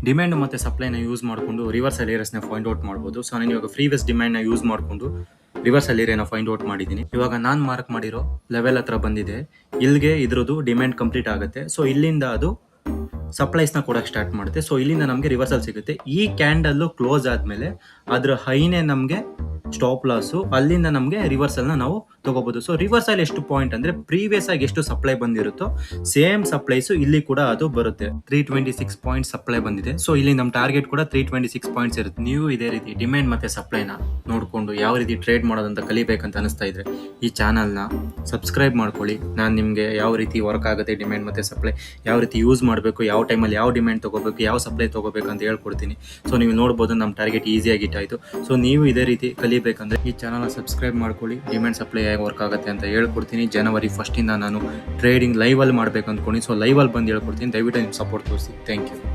Demand ಮತ್ತು ಸಪ್ಲೈನ use ಮಾಡಿಕೊಂಡು reversal ಏರಿಯಸ್ನ find out ಮಾಡ್ಬೋದು. ಸೊ ನಾನು ಇವಾಗ ಫ್ರೀವೆಸ್ ಡಿಮ್ಯಾಂಡ್ನ ಯೂಸ್ ಮಾಡಿಕೊಂಡು ರಿವರ್ಸಲ್ ಏರಿಯಾನ ಫೈಂಡ್ ಔಟ್ ಮಾಡಿದ್ದೀನಿ. ಇವಾಗ ನಾನು ಮಾರ್ಕ್ ಮಾಡಿರೋ ಲೆವೆಲ್ ಹತ್ರ ಬಂದಿದೆ. ಇಲ್ಲಿಗೆ ಇದ್ರದ್ದು ಡಿಮ್ಯಾಂಡ್ ಕಂಪ್ಲೀಟ್ ಆಗುತ್ತೆ. ಸೊ ಇಲ್ಲಿಂದ ಅದು ಸಪ್ಲೈಸ್ನ ಕೊಡೋಕೆ ಸ್ಟಾರ್ಟ್ ಮಾಡುತ್ತೆ. ಸೊ ಇಲ್ಲಿಂದ ನಮಗೆ ರಿವರ್ಸಲ್ ಸಿಗುತ್ತೆ. ಈ ಕ್ಯಾಂಡಲ್ಲು ಕ್ಲೋಸ್ ಆದಮೇಲೆ ಅದ್ರ ಹೈನೇ ನಮಗೆ ಸ್ಟಾಪ್ ಲಾಸು, ಅಲ್ಲಿಂದ ನಮಗೆ ರಿವರ್ಸಲ್ನ ನಾವು ತಗೋಬಹುದು. ಸೊ ರಿವರ್ಸಲ್ ಎಷ್ಟು ಪಾಯಿಂಟ್ ಅಂದರೆ ಪ್ರೀವಿಯಸ್ ಆಗಿ ಎಷ್ಟು ಸಪ್ಲೈ ಬಂದಿರುತ್ತೋ ಸೇಮ್ ಸಪ್ಲೈಸು ಇಲ್ಲಿ ಕೂಡ ಅದು ಬರುತ್ತೆ. 326 ಪಾಯಿಂಟ್ ಸಪ್ಲೈ ಬಂದಿದೆ. ಸೊ ಇಲ್ಲಿ ನಮ್ಮ ಟಾರ್ಗೆಟ್ ಕೂಡ 326 ಪಾಯಿಂಟ್ಸ್ ಇರುತ್ತೆ. ನೀವು ಇದೇ ರೀತಿ ಡಿಮ್ಯಾಂಡ್ ಮತ್ತು ಸಪ್ಲೈನ ನೋಡಿಕೊಂಡು ಯಾವ ರೀತಿ ಟ್ರೇಡ್ ಮಾಡೋದಂತ ಕಲಿಬೇಕಂತ ಅನಿಸ್ತಾ ಇದ್ರೆ ಈ ಚಾನಲ್ನ ಸಬ್ಸ್ಕ್ರೈಬ್ ಮಾಡ್ಕೊಳ್ಳಿ. ನಾನು ನಿಮಗೆ ಯಾವ ರೀತಿ ವರ್ಕ್ ಆಗುತ್ತೆ ಡಿಮ್ಯಾಂಡ್ ಮತ್ತು ಸಪ್ಲೈ, ಯಾವ ರೀತಿ ಯೂಸ್ ಮಾಡಬೇಕು, ಯಾವ ಟೈಮಲ್ಲಿ ಯಾವ ಡಿಮ್ಯಾಂಡ್ ತೊಗೋಬೇಕು, ಯಾವ ಸಪ್ಲೈ ತೊಗೋಬೇಕು ಅಂತ ಹೇಳ್ಕೊಡ್ತೀನಿ. ಸೊ ನೀವು ನೋಡ್ಬೋದು ನಮ್ಮ ಟಾರ್ಗೆಟ್ ಈಸಿಯಾಗಿ ಇಟ್ಟಾಯಿತು. ಸೊ ನೀವು ಇದೇ ರೀತಿ ಕಲಿಬೇಕಂದ್ರೆ ಈ ಚಾನಲ್ನ ಸಬ್ಸ್ಕ್ರೈಬ್ ಮಾಡ್ಕೊಳ್ಳಿ. ಡಿಮ್ಯಾಂಡ್ ಸಪ್ಲೈ ಹೇಗೆ ವರ್ಕ್ ಆಗುತ್ತೆ ಅಂತ ಹೇಳ್ಕೊಡ್ತೀನಿ. ಜನವರಿ 1 ನಾನು ಟ್ರೇಡಿಂಗ್ ಲೈವಲ್ಲಿ ಮಾಡಬೇಕು ಅಂದ್ಕೊಂಡು, ಸೊ ಲೈವಲ್ಲಿ ಬಂದು ಹೇಳ್ಕೊಡ್ತೀನಿ. ದಯವಿಟ್ಟು ನಿಮ್ಮ ಸಪೋರ್ಟ್ ತೋರಿಸಿ. Thank you.